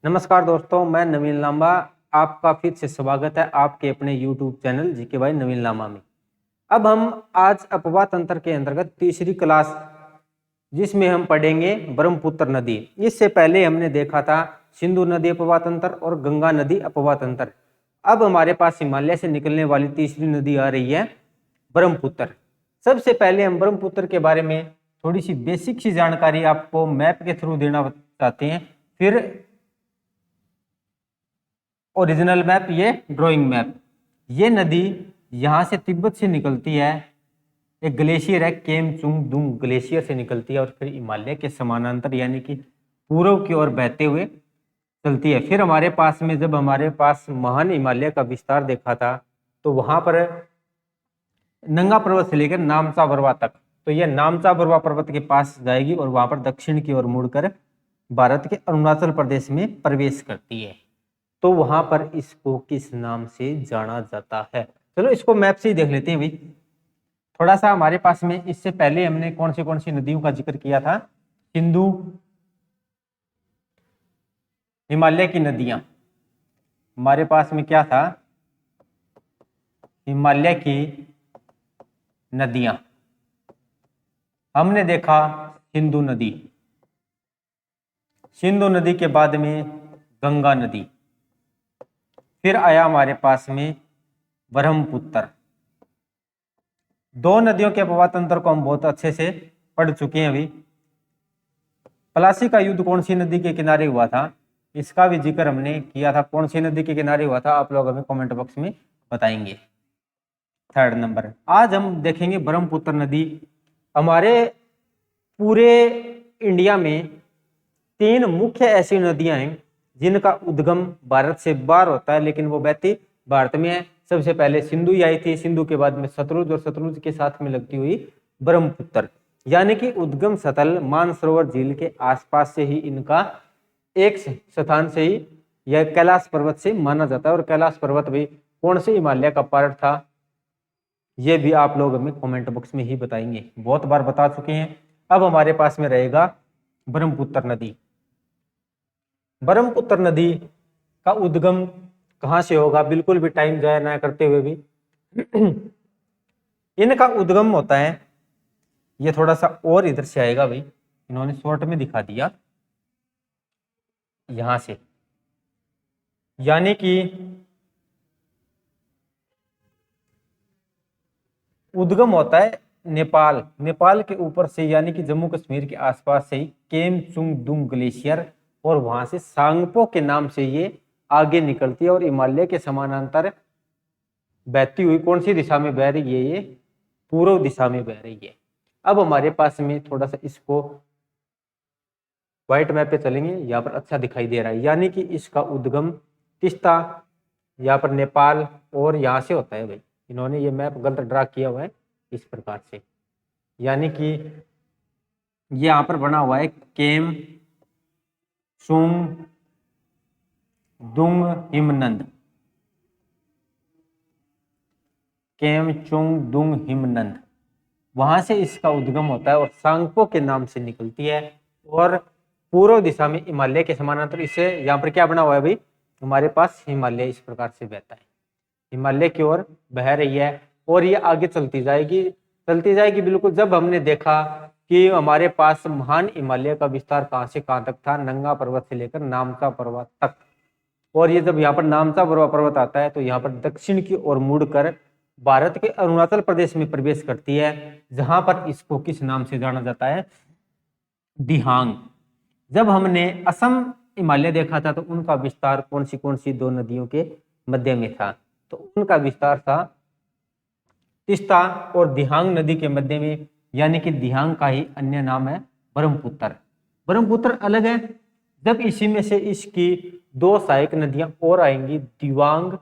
नमस्कार दोस्तों, मैं नवीन लांबा। आपका फिर से स्वागत है आपके अपने YouTube चैनल जीके भाई नवीन लांबा में। अब हम आज अपवाह तंत्र के अंतर्गत तीसरी क्लास जिसमें हम पढ़ेंगे ब्रह्मपुत्र नदी। इससे पहले हमने देखा था सिंधु नदी अपवाह तंत्र और गंगा नदी अपवाह तंत्र। अब हमारे पास हिमालय से निकलने वाली तीसरी नदी आ रही है ब्रह्मपुत्र। सबसे पहले हम ब्रह्मपुत्र के बारे में थोड़ी सी बेसिक सी जानकारी आपको मैप के थ्रू देना चाहते हैं, फिर ओरिजिनल मैप, ये ड्राइंग मैप। ये नदी यहाँ से तिब्बत से निकलती है, एक ग्लेशियर है केमचुंगडुंग ग्लेशियर से निकलती है और फिर हिमालय के समानांतर यानी कि पूर्व की ओर बहते हुए चलती है। फिर हमारे पास में जब हमारे पास महान हिमालय का विस्तार देखा था तो वहां पर नंगा पर्वत से लेकर नामचा बरवा तक, तो यह नामचा बरवा पर्वत के पास जाएगी और वहां पर दक्षिण की ओर मुड़कर भारत के अरुणाचल प्रदेश में प्रवेश करती है। तो वहां पर इसको किस नाम से जाना जाता है? चलो इसको मैप से ही देख लेते हैं भाई। थोड़ा सा हमारे पास में इससे पहले हमने कौन सी नदियों का जिक्र किया था? सिंधु, हिमालय की नदियां। हमारे पास में क्या था? हिमालय की नदियां। हमने देखा सिंधु नदी, सिंधु नदी के बाद में गंगा नदी, फिर आया हमारे पास में ब्रह्मपुत्र। दो नदियों के अपवाह तंत्र को हम बहुत अच्छे से पढ़ चुके हैं अभी। प्लासी का युद्ध कौन सी नदी के किनारे हुआ था, इसका भी जिक्र हमने किया था। कौन सी नदी के किनारे हुआ था आप लोग हमें कमेंट बॉक्स में बताएंगे। थर्ड नंबर, आज हम देखेंगे ब्रह्मपुत्र नदी। हमारे पूरे इंडिया में तीन मुख्य ऐसी नदियां हैं जिनका उद्गम भारत से बाहर होता है, लेकिन वो बहती भारत में है। सबसे पहले सिंधु आई थी, सिंधु के बाद में सतलुज और सतलुज के साथ में लगती हुई ब्रह्मपुत्र। यानी कि उद्गम स्थल मानसरोवर झील के आसपास से ही इनका एक स्थान से ही यह कैलाश पर्वत से माना जाता है। और कैलाश पर्वत भी कौन से हिमालय का पार्ट था, ये भी आप लोग हमें कमेंट बॉक्स में ही बताएंगे। बहुत बार बता चुके हैं। अब हमारे पास में रहेगा ब्रह्मपुत्र नदी। ब्रह्मपुत्र नदी का उद्गम कहां से होगा, बिल्कुल भी टाइम जाया ना करते हुए भी इनका उद्गम होता है, ये थोड़ा सा और इधर से आएगा भाई, इन्होंने शॉर्ट में दिखा दिया, यहां से। यानी कि उद्गम होता है नेपाल, नेपाल के ऊपर से, यानी कि जम्मू कश्मीर के आसपास से ही केमचुंगडुंग ग्लेशियर, और वहां से सांगपो के नाम से ये आगे निकलती है और हिमालय के समानांतर बहती हुई कौन सी दिशा में बह रही है? ये पूर्व दिशा में बह रही है। अब हमारे पास में थोड़ा सा इसको व्हाइट मैप पे चलेंगे, यहाँ पर अच्छा दिखाई दे रहा है। यानी कि इसका उद्गम तिस्ता, यहाँ पर नेपाल और यहाँ से होता है भाई। इन्होंने ये मैप गलत ड्रा किया हुआ है इस प्रकार से, यानी कि ये यहाँ पर बना हुआ है केम चुंग दुंग हिमनंद, केमचुंगडुंग हिमनंद, वहां से इसका उद्गम होता है और सांगपो के नाम से निकलती है और पूर्व दिशा में हिमालय के समानांतर। इससे यहाँ पर क्या बना हुआ है भाई, हमारे पास हिमालय इस प्रकार से बहता है, हिमालय की ओर बह रही है और ये आगे चलती जाएगी बिल्कुल। जब हमने देखा कि हमारे पास महान हिमालय का विस्तार कहां से कहां तक था, नंगा पर्वत से लेकर नामचा पर्वत तक, और ये जब यहाँ पर नामचा पर्वत आता है तो यहाँ पर दक्षिण की ओर मुड़कर भारत के अरुणाचल प्रदेश में प्रवेश करती है, जहां पर इसको किस नाम से जाना जाता है? दिहांग। जब हमने असम हिमालय देखा था तो उनका विस्तार कौन सी दो नदियों के मध्य में था, तो उनका विस्तार था तिस्ता और दिहांग नदी के मध्य में, यानी कि दिहांग का ही अन्य नाम है ब्रह्मपुत्र। ब्रह्मपुत्र अलग है। जब इसी में से इसकी दो सहायक नदियां और आएंगी, दिवांग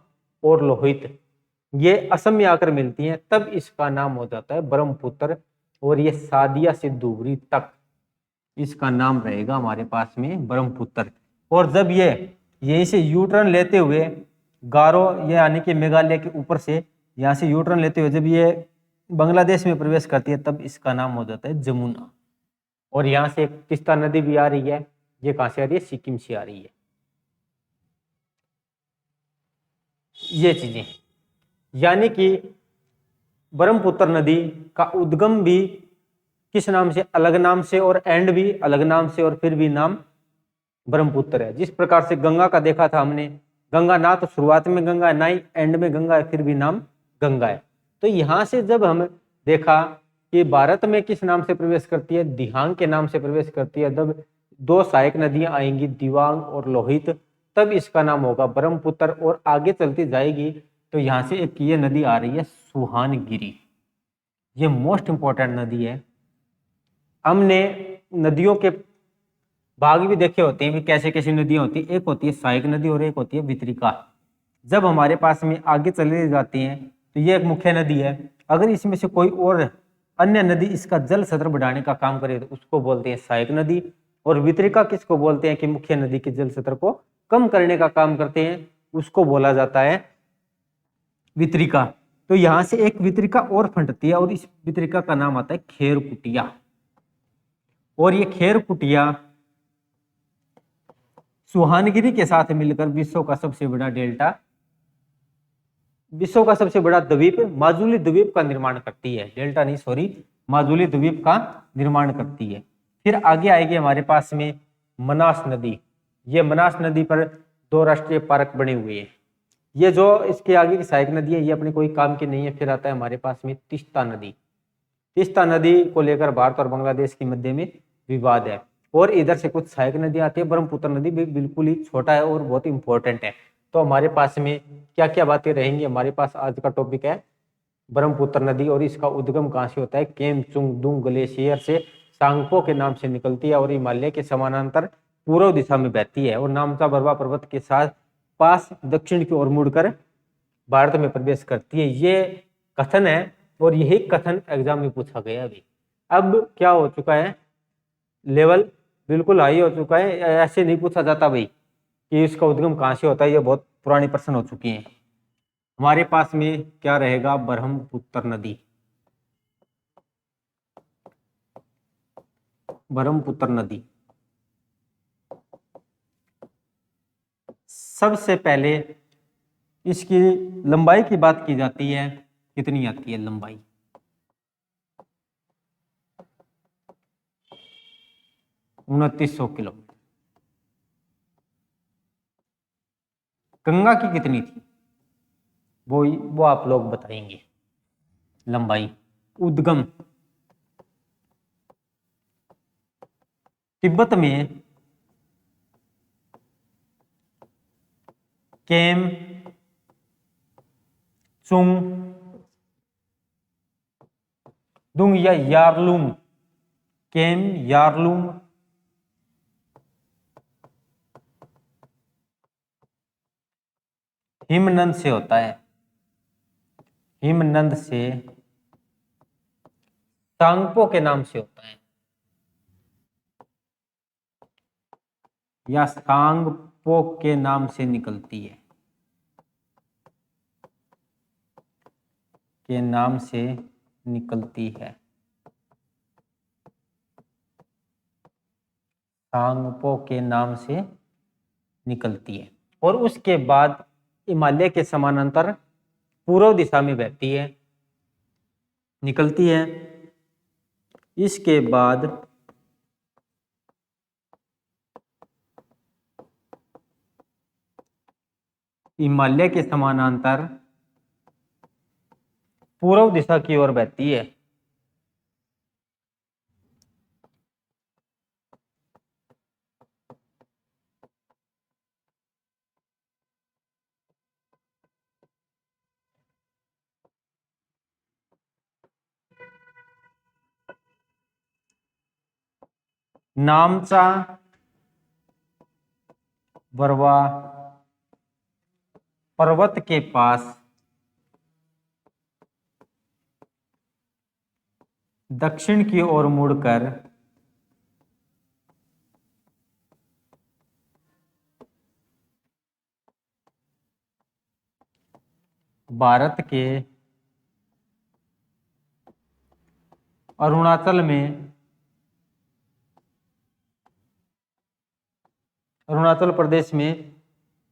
और लोहित, ये असम में आकर मिलती हैं, तब इसका नाम हो जाता है ब्रह्मपुत्र। और ये सादिया से धुबरी तक इसका नाम रहेगा हमारे पास में ब्रह्मपुत्र। और जब ये यहीं से यू टर्न लेते हुए गारो, ये यानी कि मेघालय के ऊपर से यहाँ से यू टर्न लेते हुए जब ये बांग्लादेश में प्रवेश करती है, तब इसका नाम हो जाता है जमुना। और यहाँ से एक तिस्ता नदी भी आ रही है, ये कहाँ से आ रही है? सिक्किम से आ रही है। ये चीजें, यानी कि ब्रह्मपुत्र नदी का उद्गम भी किस नाम से, अलग नाम से, और एंड भी अलग नाम से, और फिर भी नाम ब्रह्मपुत्र है। जिस प्रकार से गंगा का देखा था हमने, गंगा ना तो शुरुआत में गंगा है, ना ही एंड में गंगा है, फिर भी नाम गंगा है। तो यहां से जब हम देखा कि भारत में किस नाम से प्रवेश करती है, दिहांग के नाम से प्रवेश करती है, जब दो सहायक नदियां आएंगी दिवांग और लोहित, तब इसका नाम होगा ब्रह्मपुत्र। और आगे चलती जाएगी तो यहाँ से एक ये नदी आ रही है सुहानगिरी, ये मोस्ट इंपॉर्टेंट नदी है। हमने नदियों के भाग भी देखे होते हैं कि कैसे कैसी नदियां होती है, एक होती है सहायक नदी और एक होती है वितरिका। जब हमारे पास में आगे चले जाती हैं तो ये एक मुख्य नदी है। अगर इसमें से कोई और अन्य नदी इसका जल स्तर बढ़ाने का काम करे तो उसको बोलते हैं सहायक नदी। और वितरिका किसको बोलते हैं कि मुख्य नदी के जल स्तर को कम करने का काम करते हैं, उसको बोला जाता है वितरिका। तो यहां से एक वितरिका और फंटती है और इस वितरिका का नाम आता है खेरकुटिया। और ये खेरकुटिया सुहानगिरी के साथ मिलकर विश्व का सबसे बड़ा डेल्टा, विश्व का सबसे बड़ा द्वीप माजुली द्वीप का निर्माण करती है। डेल्टा नहीं, सॉरी, माजुली द्वीप का निर्माण करती है। फिर आगे आएगी हमारे पास में मनास नदी। ये मनास नदी पर 2 राष्ट्रीय पार्क बने हुए हैं। ये जो इसके आगे की सहायक नदी है ये अपने कोई काम की नहीं है। फिर आता है हमारे पास में तीस्ता नदी। तीस्ता नदी को लेकर भारत और बांग्लादेश के मध्य में विवाद है। और इधर से कुछ सहायक नदी आती है। ब्रह्मपुत्र नदी भी बिल्कुल ही छोटा है और बहुत इंपॉर्टेंट है। तो हमारे पास में क्या क्या बातें रहेंगी, हमारे पास आज का टॉपिक है ब्रह्मपुत्र नदी और इसका उद्गम कहाँ से होता है। केमचुंगडुंग ग्लेशियर से सांगपो के नाम से निकलती है और हिमालय के समानांतर पूर्व दिशा में बहती है और नामचा बरवा पर्वत के साथ पास दक्षिण की ओर मुड़कर भारत में प्रवेश करती है। ये कथन है और यही कथन एग्जाम में पूछा गया अभी। अब क्या हो चुका है, लेवल बिल्कुल हाई हो चुका है। ऐसे नहीं पूछा जाता भाई कि इसका उद्गम कहाँ से होता है, ये बहुत पुरानी प्रश्न हो चुकी हैं। हमारे पास में क्या रहेगा, ब्रह्मपुत्र नदी। ब्रह्मपुत्र नदी सबसे पहले इसकी लंबाई की बात की जाती है, कितनी आती है लंबाई, 2900 किलोमीटर। गंगा की कितनी थी वो आप लोग बताएंगे लंबाई। उद्गम तिब्बत में केम चुंग दुंग या यारलुंग, केम यारलुंग हिमनद से होता है। हिमनद से सांगपो के नाम से होता है या सांगपो के नाम से निकलती है, के नाम से निकलती है। सांगपो के नाम से निकलती है और उसके बाद हिमालय के समानांतर पूर्व दिशा में बहती है, निकलती है। इसके बाद हिमालय के समानांतर पूर्व दिशा की ओर बहती है। नामचा बरवा पर्वत के पास दक्षिण की ओर मुड़कर भारत के अरुणाचल में, अरुणाचल प्रदेश में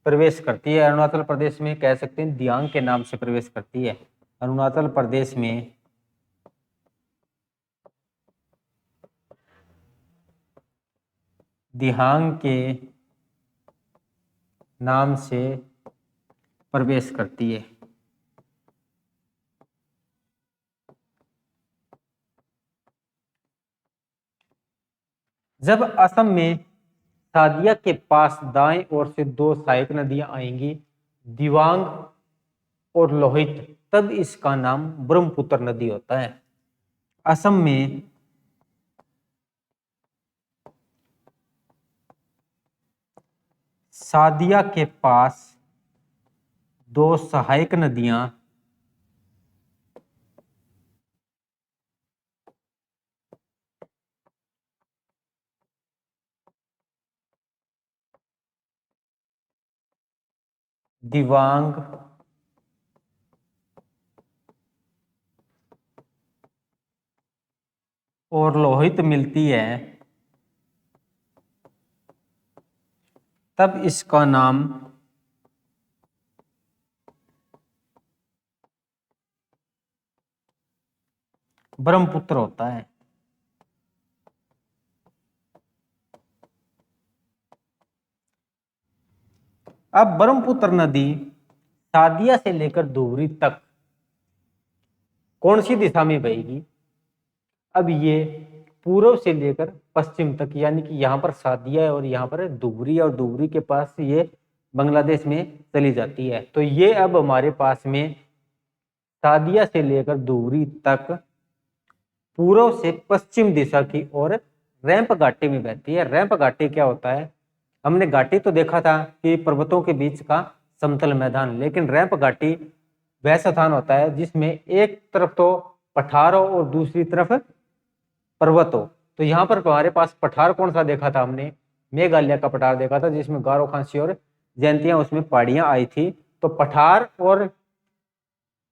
प्रवेश करती है। अरुणाचल प्रदेश में कह सकते हैं दियांग के नाम से प्रवेश करती है। अरुणाचल प्रदेश में दिहांग के नाम से प्रवेश करती है। जब असम में सादिया के पास दाएं ओर से दो सहायक नदियां आएंगी, दिवांग और लोहित, तब इसका नाम ब्रह्मपुत्र नदी होता है। असम में सादिया के पास दो सहायक नदियां दिवांग और लोहित मिलती है, तब इसका नाम ब्रह्मपुत्र होता है। अब ब्रह्मपुत्र नदी सादिया से लेकर धुबरी तक कौन सी दिशा में बहेगी? अब ये पूर्व से लेकर पश्चिम तक, यानी कि यहाँ पर सादिया है और यहाँ पर धुबरी, और धुबरी के पास ये बांग्लादेश में चली जाती है। तो ये अब हमारे पास में सादिया से लेकर धुबरी तक पूर्व से पश्चिम दिशा की ओर रैंप घाटी में बहती है। रैंप घाटी क्या होता है? हमने घाटी तो देखा था कि पर्वतों के बीच का समतल मैदान, लेकिन रैंप घाटी वह स्थान होता है जिसमें एक तरफ तो पठार हो और दूसरी तरफ पर्वत हो। तो यहाँ पर हमारे पास पठार कौन सा देखा था? हमने मेघालय का पठार देखा था, जिसमें गारो, खासी और जयंतियां, उसमें पहाड़ियां आई थी। तो पठार और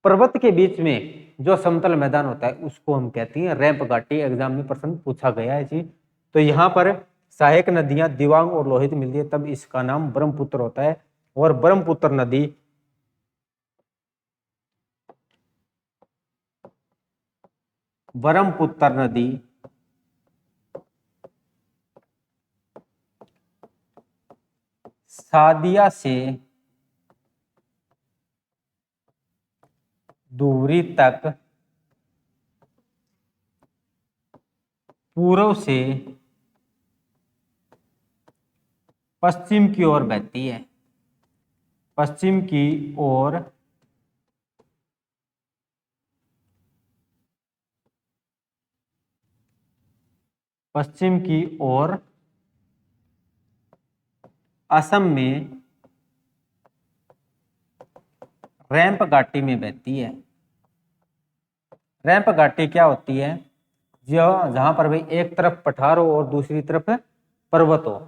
पर्वत के बीच में जो समतल मैदान होता है उसको हम कहते हैं रैंप घाटी। एग्जाम में प्रश्न पूछा गया है जी। तो यहाँ पर सहायक नदियां दिवांग और लोहित मिलती है, तब इसका नाम ब्रह्मपुत्र होता है। और ब्रह्मपुत्र नदी सादिया से धुबरी तक पूर्व से पश्चिम की ओर बहती है। पश्चिम की ओर असम में रैंप घाटी में बहती है। रैंप घाटी क्या होती है? जो जहां पर भाई एक तरफ पठार हो और दूसरी तरफ पर्वत हो,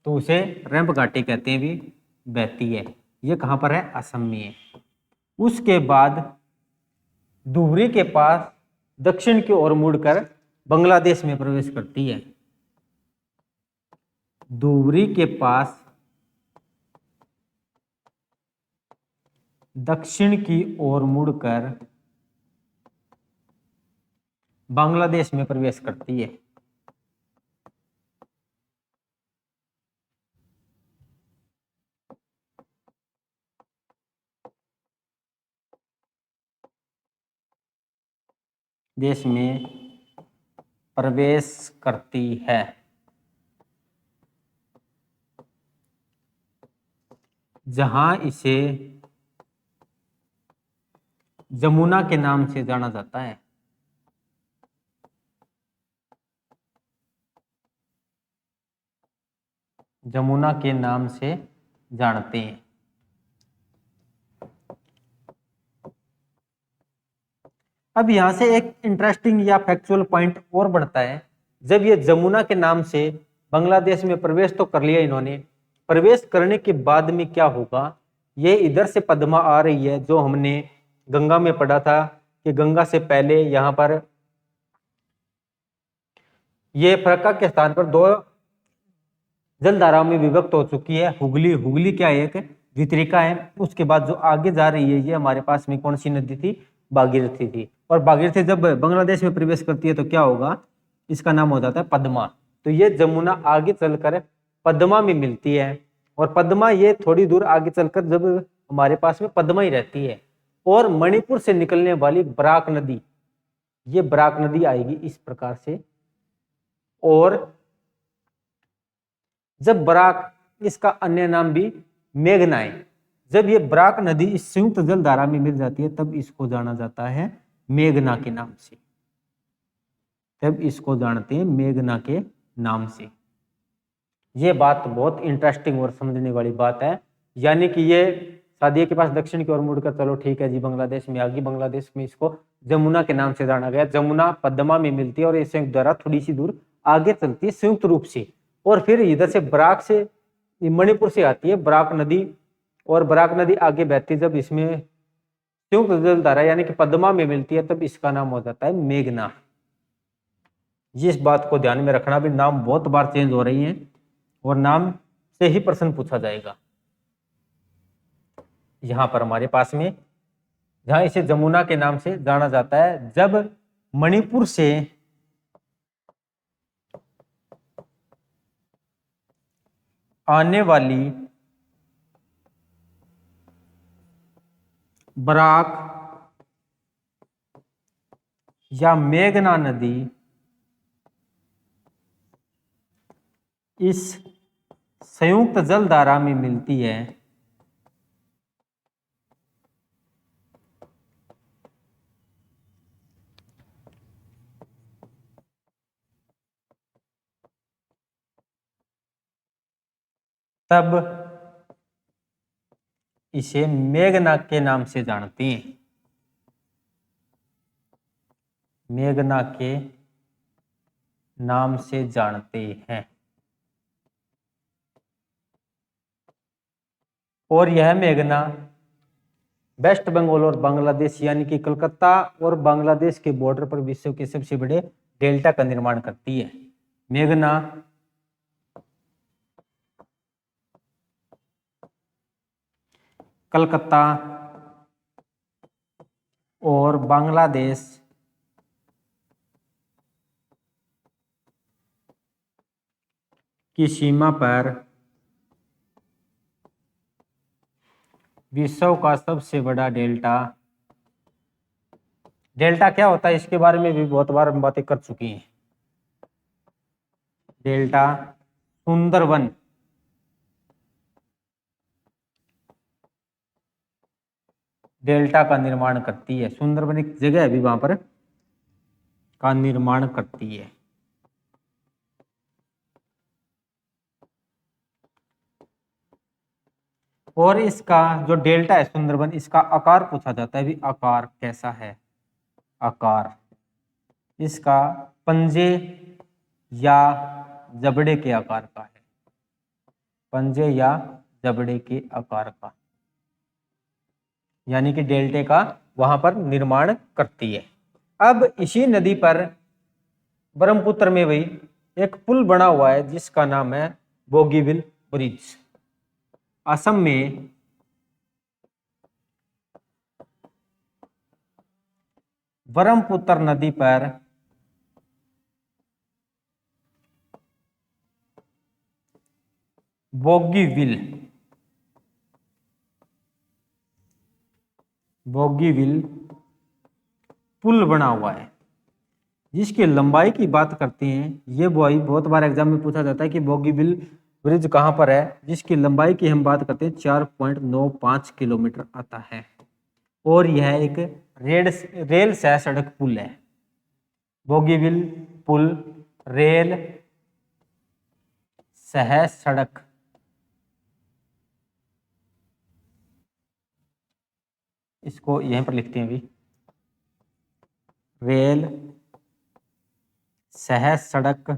तो उसे रैंप घाटी कहते हैं, भी बहती है। ये कहां पर है? असम में है। उसके बाद धुबरी के पास दक्षिण की ओर मुड़कर बांग्लादेश में प्रवेश करती है। धुबरी के पास दक्षिण की ओर मुड़कर बांग्लादेश में प्रवेश करती है। देश में प्रवेश करती है। जहां इसे जमुना के नाम से जाना जाता है। जमुना के नाम से जानते हैं। अब यहां से एक इंटरेस्टिंग या फैक्चुअल पॉइंट और बढ़ता है। जब ये जमुना के नाम से बांग्लादेश में प्रवेश तो कर लिया इन्होंने, प्रवेश करने के बाद में क्या होगा? ये इधर से पद्मा आ रही है, जो हमने गंगा में पढ़ा था कि गंगा से पहले यहाँ पर ये फरक्का के स्थान पर दो जलधाराओं में विभक्त हो चुकी है। हुगली क्या है? एक वितरिका है। उसके बाद जो आगे जा रही है ये हमारे पास में कौन सी नदी थी, भागीरथी थी। और भागीरथी जब बांग्लादेश में प्रवेश करती है तो क्या होगा, इसका नाम हो जाता है पद्मा। तो ये जमुना आगे चलकर पद्मा में मिलती है, और पद्मा ये थोड़ी दूर आगे चलकर जब हमारे पास में पद्मा ही रहती है। और मणिपुर से निकलने वाली बराक नदी, ये बराक नदी आएगी इस प्रकार से। और जब बराक, इसका अन्य नाम भी मेघना है, जब ये बराक नदी इस संयुक्त जल धारा में मिल जाती है तब इसको जाना जाता है मेघना के नाम से, तब इसको जानते हैं मेघना के नाम से। ये बात बहुत इंटरेस्टिंग और समझने वाली बात है। यानी कि ये सादिया के पास दक्षिण की ओर मुड़कर, चलो ठीक है जी, बांग्लादेश में आ गई, बांग्लादेश में इसको जमुना के नाम से जाना गया। जमुना पद्मा में मिलती है और ये संयुक्त धारा थोड़ी सी दूर आगे चलती है संयुक्त रूप से। और फिर इधर से बराक से, मणिपुर से आती है बराक नदी, और बराक नदी आगे बहती है, जब इसमें संयुक्त जल धारा यानी कि पद्मा में मिलती है तब इसका नाम हो जाता है मेघना। इस बात को ध्यान में रखना भी, नाम बहुत बार चेंज हो रही हैं और नाम से ही प्रश्न पूछा जाएगा। यहां पर हमारे पास में, जहां इसे जमुना के नाम से जाना जाता है, जब मणिपुर से आने वाली बराक या मेघना नदी इस संयुक्त जल धारा में मिलती है तब इसे मेघना के नाम से जानते हैं, मेघना के नाम से जानते हैं। और यह मेघना वेस्ट बंगाल और बांग्लादेश यानी कि कलकत्ता और बांग्लादेश के बॉर्डर पर विश्व के सबसे बड़े डेल्टा का निर्माण करती है। मेघना कलकत्ता और बांग्लादेश की सीमा पर विश्व का सबसे बड़ा डेल्टा, डेल्टा क्या होता है इसके बारे में भी बहुत बार हम बातें कर चुकी हैं। डेल्टा सुंदरवन, डेल्टा का निर्माण करती है। सुंदरवन एक जगह है अभी वहां पर, का निर्माण करती है। और इसका जो डेल्टा है सुंदरबन, इसका आकार पूछा जाता है भी, आकार कैसा है, आकार इसका पंजे या जबड़े के आकार का है, पंजे या जबड़े के आकार का, यानी कि डेल्टे का वहां पर निर्माण करती है। अब इसी नदी पर ब्रह्मपुत्र में भी एक पुल बना हुआ है जिसका नाम है बोगीबिल ब्रिज। असम में ब्रह्मपुत्र नदी पर बोगीबिल पुल बना हुआ है, जिसकी लंबाई की बात करते हैं। ये बहुत बार एग्जाम में पूछा जाता है कि बोगीबिल ब्रिज कहां पर है, जिसकी लंबाई की हम बात करते हैं 4.95 किलोमीटर आता है। और यह एक रेल सह सड़क पुल है। बोगीबिल पुल रेल सह सड़क इसको यहीं पर लिखते हैं अभी, रेल सह सड़क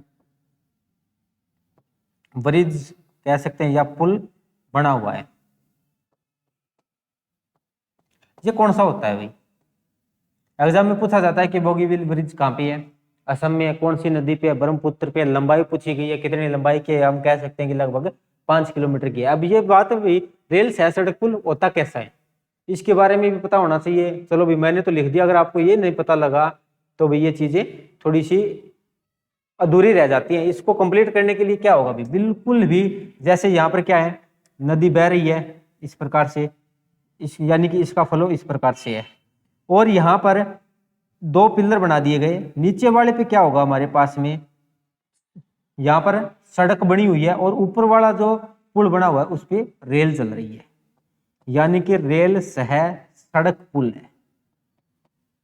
ब्रिज कह सकते हैं या पुल बना हुआ है। ये कौन सा होता है भाई, एग्जाम में पूछा जाता है कि बोगीबिल ब्रिज कहाँ पे है, असम में कौन सी नदी पे, ब्रह्मपुत्र पे। लंबाई पूछी गई है, कितनी लंबाई की है, हम कह सकते हैं कि लगभग 5 किलोमीटर की है। अब ये बात भी रेल सह सड़क पुल होता कैसा है, इसके बारे में भी पता होना चाहिए। चलो भाई मैंने तो लिख दिया, अगर आपको ये नहीं पता लगा तो भाई ये चीजें थोड़ी सी अधूरी रह जाती हैं। इसको कंप्लीट करने के लिए क्या होगा भाई, बिल्कुल भी जैसे यहाँ पर क्या है, नदी बह रही है इस प्रकार से, इस यानी कि इसका फ्लो इस प्रकार से है, और यहाँ पर दो पिलर बना दिए गए। नीचे वाले पे क्या होगा हमारे पास में, यहाँ पर सड़क बनी हुई है और ऊपर वाला जो पुल बना हुआ है उस पे रेल चल रही है, यानी कि रेल सह सड़क पुल है।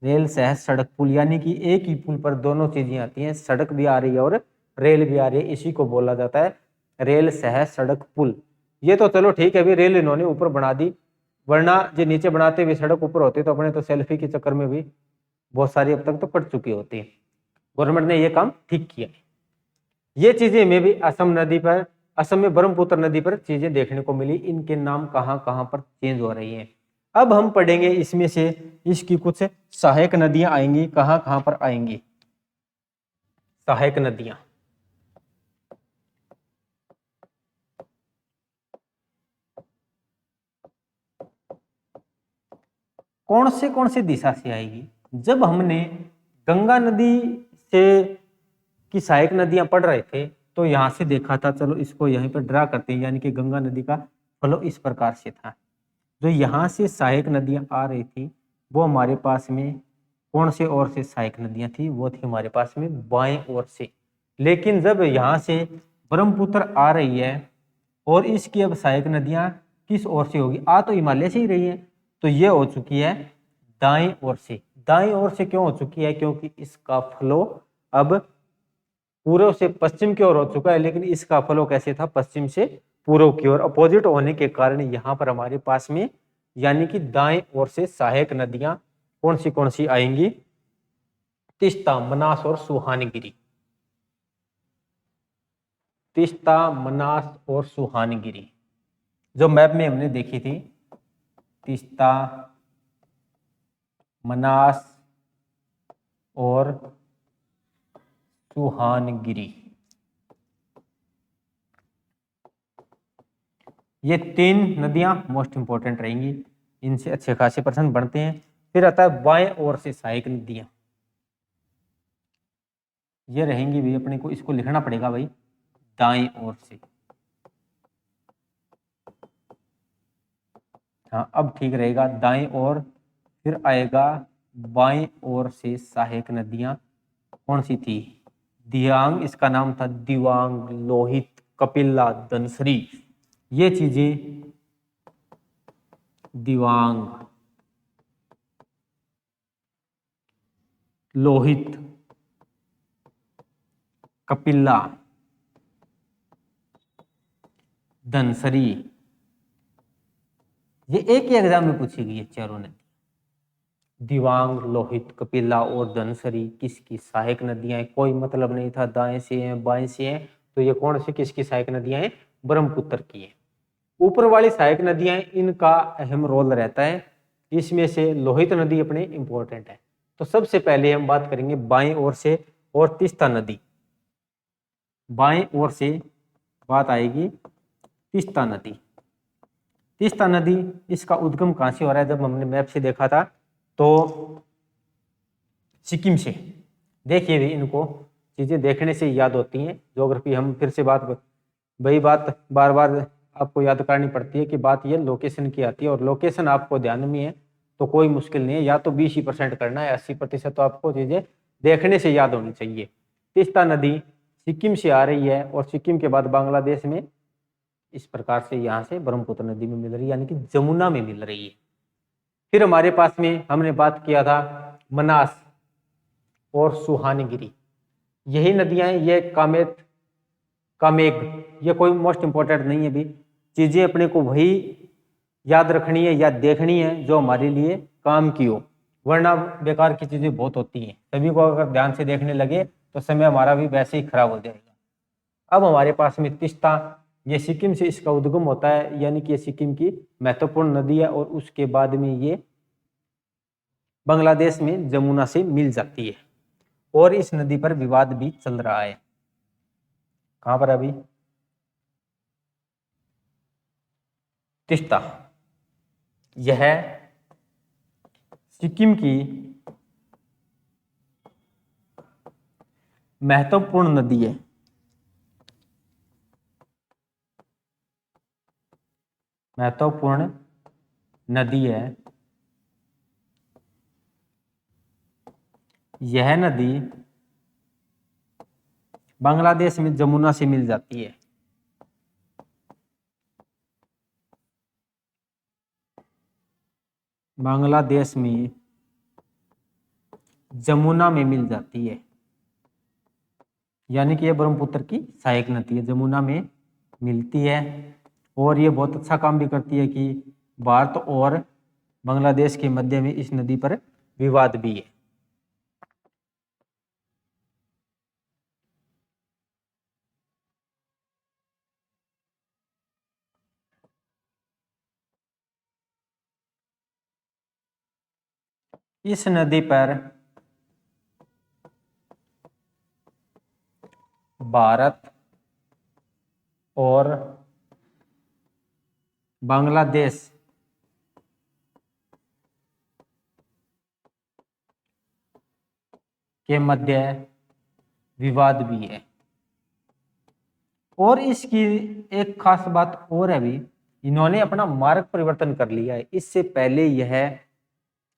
रेल सह सड़क पुल यानी कि एक ही पुल पर दोनों चीजें आती हैं, सड़क भी आ रही है और रेल भी आ रही है, इसी को बोला जाता है रेल सह सड़क पुल। ये तो चलो ठीक है, भी रेल इन्होंने ऊपर बना दी, वरना जो नीचे बनाते हुए सड़क ऊपर होती तो अपने तो सेल्फी के चक्कर में भी बहुत सारी अब तक तो कट चुकी होती है। गवर्नमेंट ने ये काम ठीक किया। ये चीजें में भी असम नदी पर, असम में ब्रह्मपुत्र नदी पर चीजें देखने को मिली। इनके नाम कहाँ कहाँ पर चेंज हो रही हैं। अब हम पढ़ेंगे इसमें से इसकी कुछ सहायक नदियां आएंगी, कहाँ कहाँ पर आएंगी सहायक नदियां। कौन से दिशा से आएगी। जब हमने गंगा नदी से की सहायक नदियां पढ़ रहे थे तो यहां से देखा था, चलो इसको यहीं पर ड्रा करते हैं, यानी कि गंगा नदी का फ्लो इस प्रकार से था। जो यहाँ से सहायक नदियां आ रही थी वो हमारे पास में कौन से ओर से सहायक नदियां थी, वो थी हमारे पास में बाएं ओर से। लेकिन जब यहाँ से ब्रह्मपुत्र आ रही है और इसकी अब सहायक नदियां किस ओर से होगी, आ तो हिमालय से ही रही है, तो ये हो चुकी है दाएं ओर से। दाएं ओर से क्यों हो चुकी है, क्योंकि इसका फ्लो अब पूर्व से पश्चिम की ओर हो चुका है, लेकिन इसका फ्लो कैसे था, पश्चिम से पूर्व की ओर। अपोजिट होने के कारण यहाँ पर हमारे पास में यानी कि दाएं ओर से सहायक नदियां कौन सी आएंगी, तीस्ता, मनास और सुहानगिरी। तीस्ता, मनास और सुहानगिरी जो मैप में हमने देखी थी, तीस्ता, मनास और सुहानगिरी, ये तीन नदियां मोस्ट इंपोर्टेंट रहेंगी, इनसे अच्छे खासे प्रश्न बनते हैं। फिर आता है बाएं ओर से सहायक नदियां, ये रहेंगी भी, अपने को इसको लिखना पड़ेगा भाई, दाएं ओर से। हाँ अब ठीक रहेगा, दाएं ओर। फिर आएगा बाएं ओर से सहायक नदियां कौन सी थी, दियांग, इसका नाम था दिवांग, लोहित, कपिला, धनसरी, ये चीजें दिवांग, लोहित, कपिला, धनसरी, ये एक ही एग्जाम में पूछी गई है चारों नदी। दिवांग, लोहित, कपिला और धनसरी किसकी सहायक नदियां हैं, कोई मतलब नहीं था दाएं से हैं बाएं से हैं, तो ये कौन सी किसकी सहायक नदियां हैं, ब्रह्मपुत्र की है। ऊपर वाली सहायक नदियां इनका अहम रोल रहता है, इसमें से लोहित नदी अपने इंपॉर्टेंट है। तो सबसे पहले हम बात करेंगे बाएं ओर से, और तीस्ता नदी। बाएं ओर से बात आएगी तीस्ता नदी। तीस्ता नदी, इसका उद्गम कहां से हो रहा है, जब हमने मैप से देखा था तो सिक्किम से। देखिए भी, इनको चीजें देखने से याद होती हैं, ज्योग्राफी हम फिर से बात वही बात बार बार आपको याद करनी पड़ती है कि बात ये लोकेशन की आती है, और लोकेशन आपको ध्यान में है तो कोई मुश्किल नहीं है, या तो 20% करना है, 80% तो आपको चीजें देखने से याद होनी चाहिए। तीस्ता नदी सिक्किम से आ रही है और सिक्किम के बाद बांग्लादेश में इस प्रकार से यहाँ से ब्रह्मपुत्र नदी में मिल रही है, यानी कि जमुना में मिल रही है। फिर हमारे पास में हमने बात किया था मनास और सुहानगिरी, यही नदियां हैं। ये कामेत, कामेग, ये कोई मोस्ट इंपोर्टेंट नहीं है भी, चीजें अपने को वही याद रखनी है या देखनी है जो हमारे लिए काम की हो, वरना बेकार की चीजें बहुत होती हैं। सभी को अगर ध्यान से देखने लगे तो समय हमारा भी वैसे ही खराब हो जाएगा। अब हमारे पास में तीस्ता, ये सिक्किम से इसका उद्गम होता है, यानी कि ये सिक्किम की महत्वपूर्ण नदी है, और उसके बाद में ये बांग्लादेश में जमुना से मिल जाती है, और इस नदी पर विवाद भी चल रहा है। कहां पर अभी, तीस्ता, यह सिक्किम की महत्वपूर्ण नदी है। महत्वपूर्ण नदी है। यह नदी बांग्लादेश में जमुना से मिल जाती है। बांग्लादेश में जमुना में मिल जाती है, यानी कि यह ब्रह्मपुत्र की सहायक नदी है, जमुना में मिलती है। और ये बहुत अच्छा काम भी करती है कि भारत और बांग्लादेश के मध्य में इस नदी पर विवाद भी है। इस नदी पर भारत और बांग्लादेश के मध्य विवाद भी है। और इसकी एक खास बात और है भी, इन्होंने अपना मार्ग परिवर्तन कर लिया है। इससे पहले यह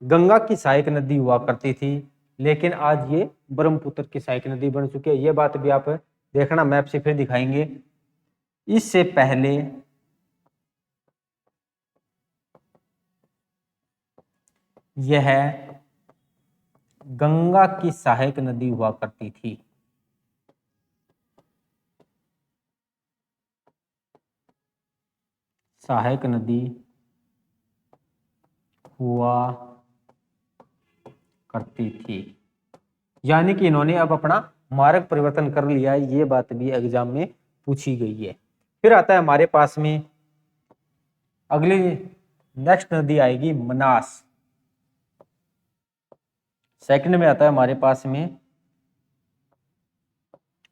गंगा की सहायक नदी हुआ करती थी, लेकिन आज ये ब्रह्मपुत्र की सहायक नदी बन चुकी है। ये बात भी आप देखना, मैप से फिर दिखाएंगे। इससे पहले यह गंगा की सहायक नदी हुआ करती थी। सहायक नदी हुआ करती थी, यानी कि इन्होंने अब अपना मार्ग परिवर्तन कर लिया है। ये बात भी एग्जाम में पूछी गई है। फिर आता है हमारे पास में अगली नेक्स्ट नदी आएगी मनास। सेकंड में आता है हमारे पास में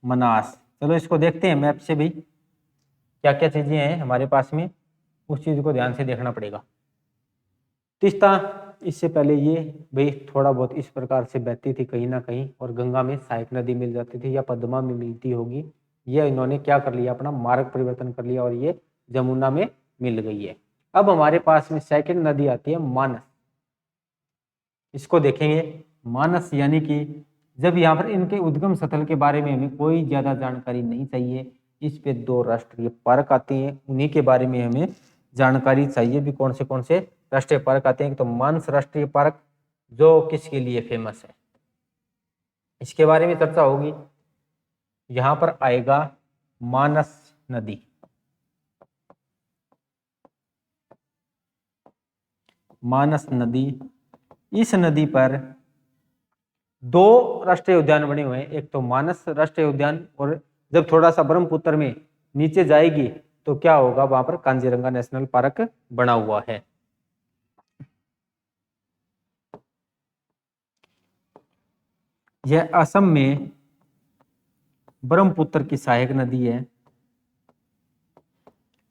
मनास। चलो इसको देखते हैं मैप से भी, क्या क्या चीजें हैं हमारे पास में, उस चीज को ध्यान से देखना पड़ेगा। तीस्ता, इससे पहले ये भाई थोड़ा बहुत इस प्रकार से बहती थी कहीं ना कहीं, और गंगा में सहायक नदी मिल जाती थी या पद्मा में मिलती होगी। ये इन्होंने क्या कर लिया, अपना मार्ग परिवर्तन कर लिया और ये जमुना में मिल गई है। अब हमारे पास में सेकंड नदी आती है मानस। इसको देखेंगे। मानस यानी कि जब यहाँ पर इनके उद्गम स्थल के बारे में हमें कोई ज्यादा जानकारी नहीं चाहिए, इस पे 2 राष्ट्रीय पार्क आते हैं, उन्हीं के बारे में हमें जानकारी चाहिए भी। कौन से राष्ट्रीय पार्क आते हैं? तो मानस राष्ट्रीय पार्क, जो किसके लिए फेमस है, इसके बारे में चर्चा होगी। यहाँ पर आएगा मानस नदी। मानस नदी, इस नदी पर 2 राष्ट्रीय उद्यान बने हुए हैं। एक तो मानस राष्ट्रीय उद्यान, और जब थोड़ा सा ब्रह्मपुत्र में नीचे जाएगी तो क्या होगा, वहां पर कांजीरंगा नेशनल पार्क बना हुआ है। यह असम में ब्रह्मपुत्र की सहायक नदी है।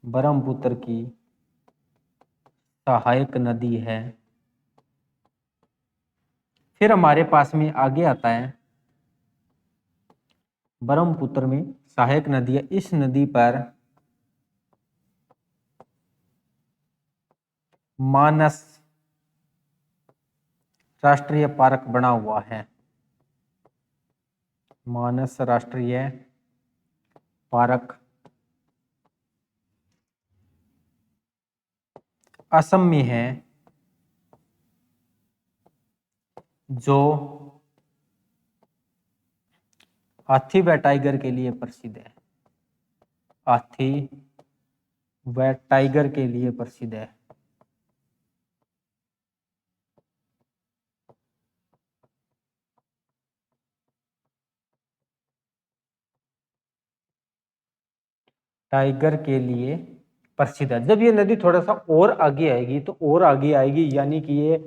ब्रह्मपुत्र की सहायक नदी है। फिर हमारे पास में आगे आता है ब्रह्मपुत्र में सहायक नदी है। इस नदी पर मानस राष्ट्रीय पार्क बना हुआ है। मानस राष्ट्रीय पार्क असम में है, जो हाथी व टाइगर के लिए प्रसिद्ध है। हाथी व टाइगर के लिए प्रसिद्ध है। टाइगर के लिए प्रसिद्ध है। जब ये नदी थोड़ा सा और आगे आएगी तो और आगे आएगी, यानी कि ये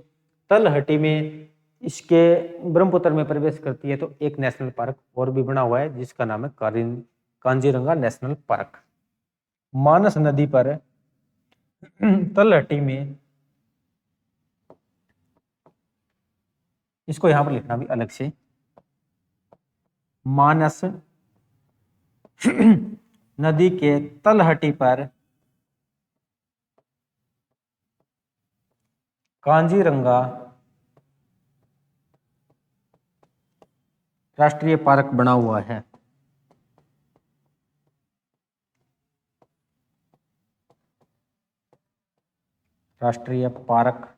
तलहटी में इसके ब्रह्मपुत्र में प्रवेश करती है, तो एक नेशनल पार्क और भी बना हुआ है जिसका नाम है कांजीरंगा नेशनल पार्क। मानस नदी पर तलहटी में, इसको यहां पर लिखना भी अलग से, मानस नदी के तलहटी पर कांजीरंगा राष्ट्रीय पार्क बना हुआ है। राष्ट्रीय पार्क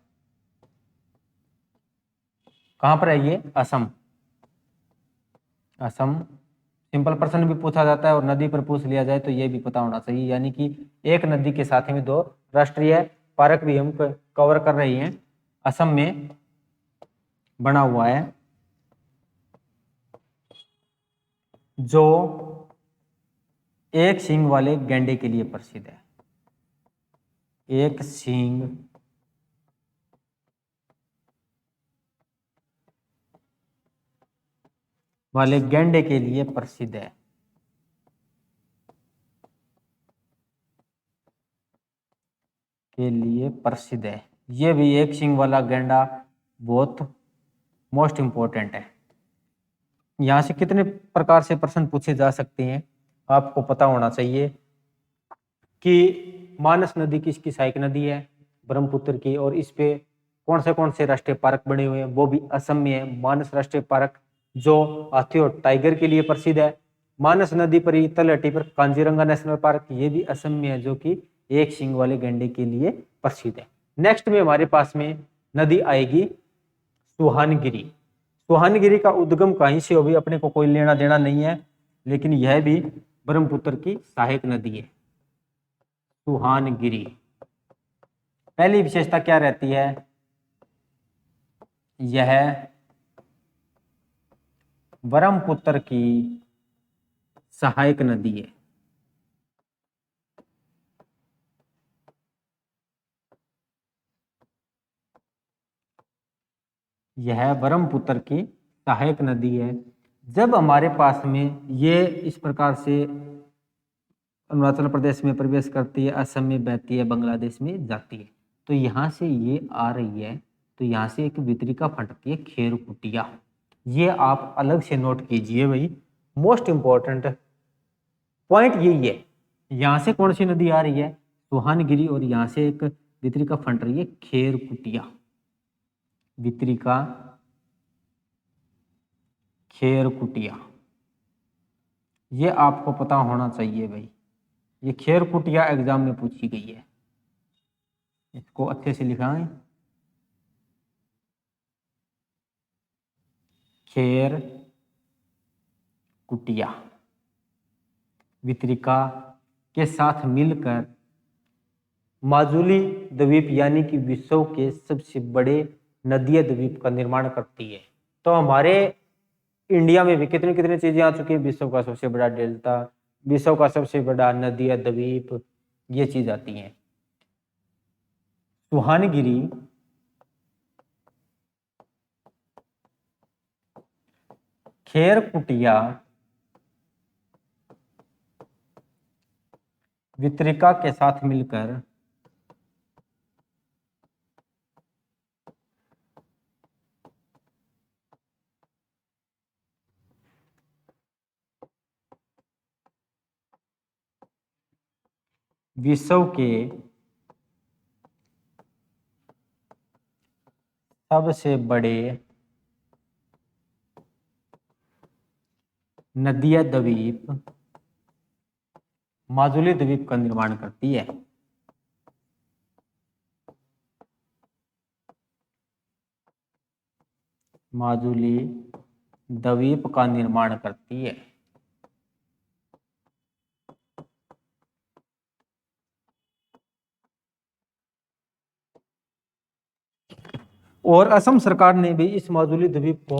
कहां पर है ये? असम। असम। सिंपल प्रश्न भी पूछा जाता है और नदी पर पूछ लिया जाए तो ये भी पता होना चाहिए, यानी कि एक नदी के साथ में दो राष्ट्रीय पार्क भी हम कवर कर रही हैं। असम में बना हुआ है, जो एक सींग वाले गैंडे के लिए प्रसिद्ध है। एक सींग वाले गैंडे के लिए प्रसिद्ध है। के लिए प्रसिद्ध है। ये भी एक सींग वाला गैंडा बहुत मोस्ट इंपॉर्टेंट है। यहाँ से कितने प्रकार से प्रश्न पूछे जा सकते हैं आपको पता होना चाहिए कि मानस नदी किसकी सहायक नदी है? ब्रह्मपुत्र की। और इस पे कौन से राष्ट्रीय पार्क बने हुए हैं? वो भी असम में है। मानस राष्ट्रीय पार्क जो हाथी और टाइगर के लिए प्रसिद्ध है। मानस नदी पर ही तलहटी पर कांजीरंगा नेशनल पार्क, ये भी असम में है, जो कि एक सींग वाले गैंडे के लिए प्रसिद्ध है। नेक्स्ट में हमारे पास में नदी आएगी सुहानगिरी। सुहानगिरी का उद्गम कहीं से हो भी अपने को कोई लेना देना नहीं है, लेकिन यह भी ब्रह्मपुत्र की सहायक नदी है। सुहानगिरी, पहली विशेषता क्या रहती है? यह ब्रह्मपुत्र की सहायक नदी है। यह ब्रह्मपुत्र की सहायक नदी है। जब हमारे पास में ये इस प्रकार से अरुणाचल प्रदेश में प्रवेश करती है, असम में बहती है, बांग्लादेश में जाती है, तो यहाँ से ये आ रही है, तो यहाँ से एक वितरिका फटती है, खेरकुटिया। ये आप अलग से नोट कीजिए भाई, मोस्ट इंपॉर्टेंट पॉइंट यही है। यहाँ से कौन सी नदी आ रही है? सुहानगिरी। और यहाँ से एक वितरिका फट रही है, खेरकुटिया। वितरिका खेरकुटिया, ये आपको पता होना चाहिए भाई। ये खेरकुटिया एग्जाम में पूछी गई है, इसको अच्छे से लिखा है। खेर कुटिया वितरिका के साथ मिलकर माजुली द्वीप यानी कि विश्व के सबसे बड़े नदीय द्वीप का निर्माण करती है। तो हमारे इंडिया में भी कितनी कितनी चीजें आ चुकी है। विश्व का सबसे बड़ा डेल्टा, विश्व का सबसे बड़ा नदीय द्वीप, ये चीज आती है। सुहानगिरी खेरकुटिया वितरिका के साथ मिलकर विश्व के सबसे बड़े नदीय द्वीप माजुली द्वीप का निर्माण करती है। माजुली द्वीप का निर्माण करती है। और असम सरकार ने भी इस माजुली द्वीप को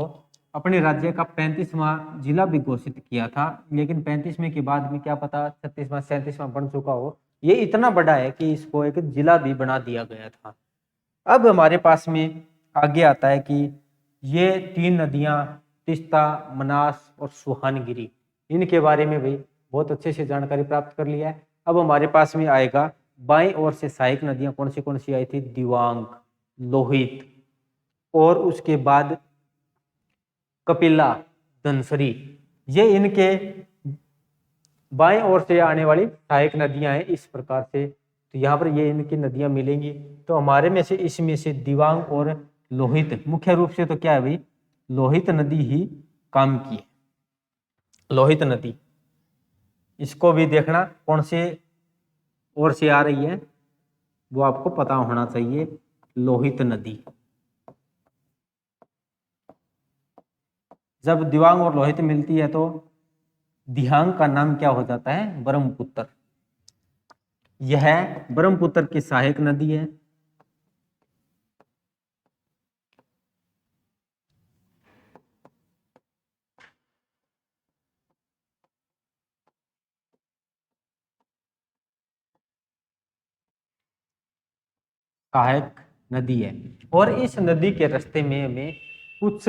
अपने राज्य का 35वां जिला भी घोषित किया था, लेकिन 35वें के बाद में क्या पता 36वां 37वां बन चुका हो। ये इतना बड़ा है कि इसको एक जिला भी बना दिया गया था। अब हमारे पास में आगे आता है कि ये 3 नदियां तीस्ता, मनास और सुहानगिरी, इनके बारे में भी बहुत अच्छे से जानकारी प्राप्त कर लिया है। अब हमारे पास में आएगा बाईं ओर से सहायक नदियां कौन सी आई थी? दिवांग, लोहित, और उसके बाद कपिला, धनसरी। ये इनके बाएं ओर से आने वाली सहायक नदियां हैं इस प्रकार से। तो यहाँ पर ये इनकी नदियां मिलेंगी। तो हमारे में से इसमें से दिवांग और लोहित, मुख्य रूप से तो क्या है भाई, लोहित नदी ही काम की है। लोहित नदी, इसको भी देखना कौन से ओर से आ रही है वो आपको पता होना चाहिए। लोहित नदी, जब दिवांग और लोहित मिलती है तो दिहांग का नाम क्या हो जाता है? ब्रह्मपुत्र। यह ब्रह्मपुत्र की सहायक नदी है। सहायक नदी है, और इस नदी के रास्ते में हमें कुछ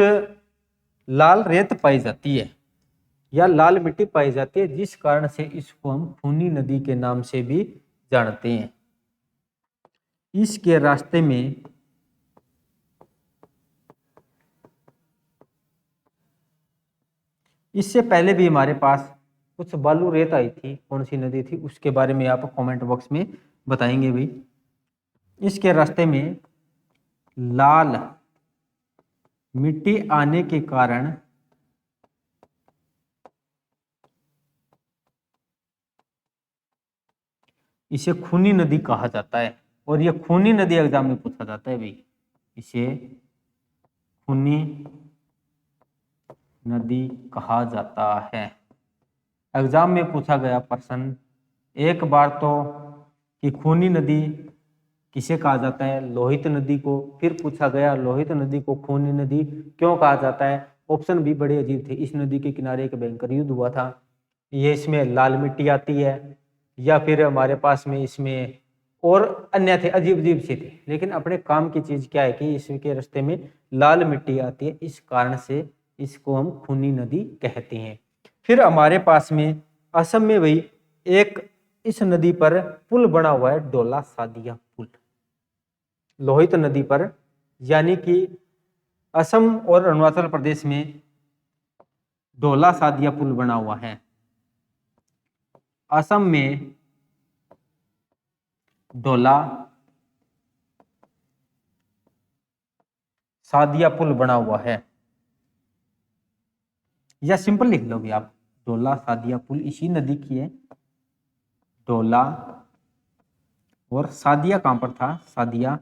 लाल रेत पाई जाती है या लाल मिट्टी पाई जाती है, जिस कारण से इसको हम खूनी नदी के नाम से भी जानते हैं। इसके रास्ते में इससे पहले भी हमारे पास कुछ बालू रेत आई थी, कौन सी नदी थी उसके बारे में आप कमेंट बॉक्स में बताएंगे भी। इसके रास्ते में लाल मिट्टी आने के कारण इसे खूनी नदी कहा जाता है, और यह खूनी नदी एग्जाम में पूछा जाता है भाई, इसे खूनी नदी कहा जाता है। एग्जाम में पूछा गया प्रश्न एक बार तो कि खूनी नदी किसे कहा जाता है? लोहित नदी को। फिर पूछा गया लोहित नदी को खूनी नदी क्यों कहा जाता है? ऑप्शन भी बड़े अजीब थे। इस नदी के किनारे एक भयंकर युद्ध हुआ था, ये इसमें लाल मिट्टी आती है, या फिर हमारे पास में इसमें और अन्य थे, अजीब अजीब से थे। लेकिन अपने काम की चीज क्या है कि इसके रास्ते में लाल मिट्टी आती है, इस कारण से इसको हम खूनी नदी कहते हैं। फिर हमारे पास में असम में भाई एक इस नदी पर पुल बना हुआ है, डोला सादिया पुल, लोहित नदी पर। यानी कि असम और अरुणाचल प्रदेश में डोला सादिया पुल बना हुआ है। असम में डोला सादिया पुल बना हुआ है, या सिंपल लिख लो भी आप, डोला सादिया पुल इसी नदी की है। डोला और सादिया कहां पर था? सादिया,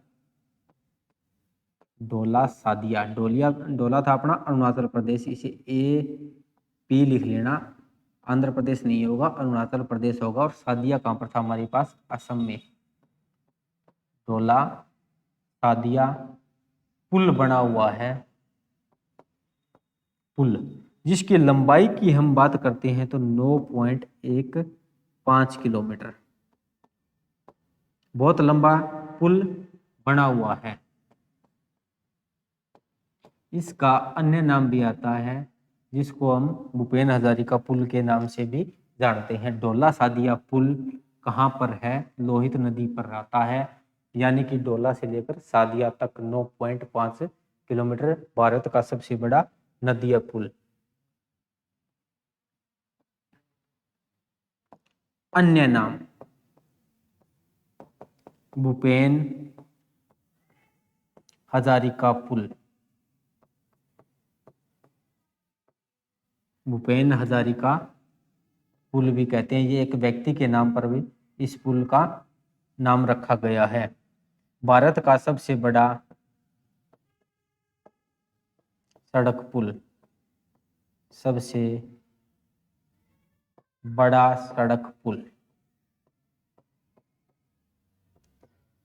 डोला सादिया, डोला था अपना अरुणाचल प्रदेश, इसे AP लिख लेना, आंध्र प्रदेश नहीं होगा, अरुणाचल प्रदेश होगा। और सादिया कहां पर था हमारे पास? असम में। डोला सादिया पुल बना हुआ है, पुल जिसकी लंबाई की हम बात करते हैं तो 9.15 किलोमीटर, बहुत लंबा पुल बना हुआ है। इसका अन्य नाम भी आता है जिसको हम भूपेन हजारिका पुल के नाम से भी जानते हैं। डोला सादिया पुल कहाँ पर है? लोहित नदी पर आता है, यानी कि डोला से लेकर सादिया तक 9.5 किलोमीटर, भारत का सबसे बड़ा नदी पुल। अन्य नाम भूपेन हजारिका पुल, भूपेन हजारिका पुल भी कहते हैं। ये एक व्यक्ति के नाम पर भी इस पुल का नाम रखा गया है। भारत का सबसे बड़ा सड़क पुल, सबसे बड़ा सड़क पुल,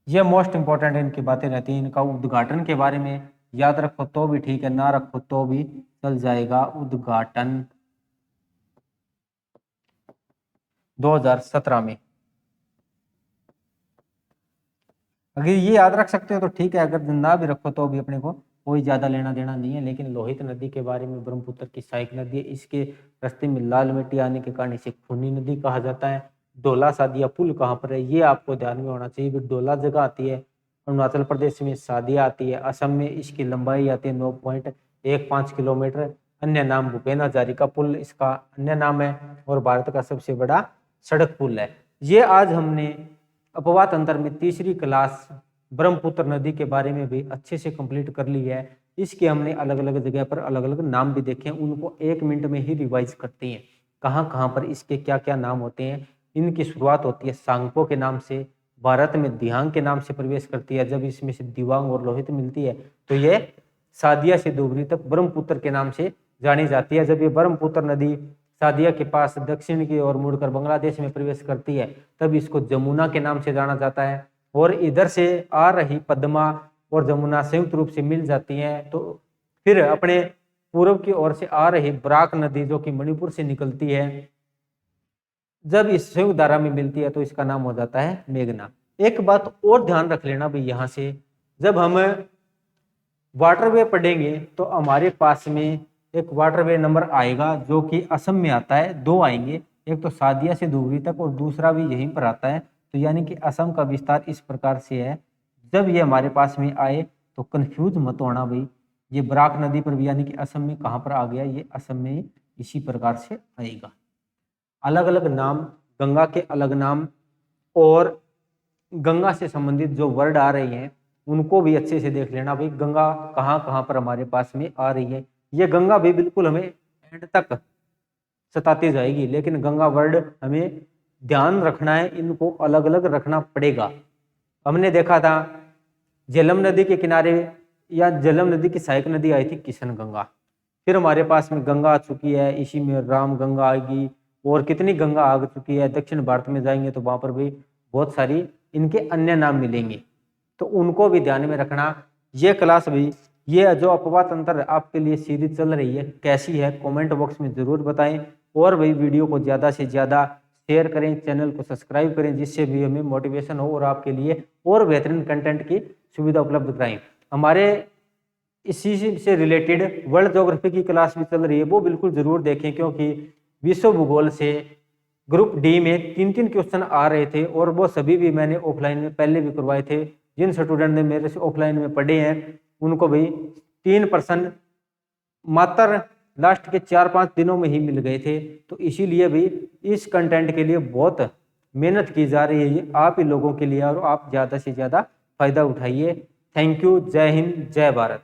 ये मोस्ट इंपॉर्टेंट इनकी बातें रहती हैं। इनका उद्घाटन के बारे में याद रखो तो भी ठीक है, ना रखो तो भी चल जाएगा। उद्घाटन 2017 में। अगर ये याद रख सकते हो तो ठीक है, अगर ना भी रखो तो भी अपने को कोई ज्यादा लेना देना नहीं है। लेकिन लोहित नदी के बारे में, ब्रह्मपुत्र की सहायक नदी है, इसके रास्ते में लाल मिट्टी आने के कारण इसे खूनी नदी कहा जाता है। डोला सादिया पुल कहाँ पर है, ये आपको ध्यान में होना चाहिए। डोला जगह आती है, अरुणाचल प्रदेश में सादिया आती है, असम में इसकी लंबाई आती है 9.15 किलोमीटर। अन्य नाम भूपेन हजारिका पुल इसका अन्य नाम है, और भारत का सबसे बड़ा सड़क पुल है। ये आज हमने अपवाह तंत्र में तीसरी क्लास ब्रह्मपुत्र नदी के बारे में भी अच्छे से कंप्लीट कर ली है। इसके हमने अलग अलग जगह पर अलग अलग नाम भी देखे हैं, उनको 1 मिनट में ही रिवाइज करते हैं, कहाँ कहाँ पर इसके क्या क्या नाम होते हैं। इनकी शुरुआत होती है सांगपो के नाम से, भारत में दिहांग के नाम से प्रवेश करती है। जब इसमें से दिवांग और लोहित मिलती है तो ये सादिया से धुबरी तक ब्रह्मपुत्र के नाम से जानी जाती है। जब ये ब्रह्मपुत्र नदी सादिया के पास दक्षिण की ओर मुड़कर बांग्लादेश में प्रवेश करती है तब इसको जमुना के नाम से जाना जाता है। और इधर से आ रही पद्मा और जमुना संयुक्त रूप से मिल जाती हैं, तो फिर अपने पूर्व की ओर से आ रही बराक नदी जो कि मणिपुर से निकलती है, जब इस संयुक्त धारा में मिलती है तो इसका नाम हो जाता है मेघना। एक बात और ध्यान रख लेना भाई, यहाँ से जब हम वाटरवे पढ़ेंगे तो हमारे पास में एक वाटरवे नंबर आएगा जो कि असम में आता है, 2 आएंगे, एक तो सादिया से धुबरी तक और दूसरा भी यहीं पर आता है। तो यानी कि असम का विस्तार इस प्रकार से है। जब ये हमारे पास में आए तो कंफ्यूज मत होना भाई, ये बराक नदी पर भी यानी कि असम में कहाँ पर आ गया, ये असम में इसी प्रकार से आएगा। अलग अलग नाम, गंगा के अलग नाम और गंगा से संबंधित जो वर्ड आ रही हैं उनको भी अच्छे से देख लेना भाई, गंगा कहाँ कहाँ पर हमारे पास में आ रही है। ये गंगा भी बिल्कुल हमें एंड तक सताती जाएगी, लेकिन गंगा वर्ड हमें ध्यान रखना है, इनको अलग अलग रखना पड़ेगा। हमने देखा था झेलम नदी के किनारे या झेलम नदी की सहायक नदी आई थी किशन गंगा, फिर हमारे पास में गंगा आ चुकी है, इसी में राम गंगा आएगी और कितनी गंगा आ चुकी है। दक्षिण भारत में जाएंगे तो वहां पर भी बहुत सारी इनके अन्य नाम मिलेंगे, तो उनको भी ध्यान में रखना। ये क्लास भी, ये जो अपवाह तंत्र आपके लिए सीरीज चल रही है कैसी है कमेंट बॉक्स में जरूर बताएं, और भाई वीडियो को ज़्यादा से ज़्यादा शेयर करें, चैनल को सब्सक्राइब करें, जिससे भी हमें मोटिवेशन हो और आपके लिए और बेहतरीन कंटेंट की सुविधा उपलब्ध कराएं। हमारे इसी से रिलेटेड वर्ल्ड ज्योग्राफी की क्लास भी चल रही है, वो बिल्कुल जरूर देखें, क्योंकि विश्व भूगोल से ग्रुप डी में 3 क्वेश्चन आ रहे थे और वो सभी भी मैंने ऑफलाइन में पहले भी करवाए थे। जिन स्टूडेंट ने मेरे से ऑफलाइन में पढ़े हैं उनको भी 3% मात्र लास्ट के 4-5 दिनों में ही मिल गए थे। तो इसीलिए भी इस कंटेंट के लिए बहुत मेहनत की जा रही है, ये आप ही लोगों के लिए, और आप ज़्यादा से ज़्यादा फायदा उठाइए। Thank you. जय हिंद, जय भारत।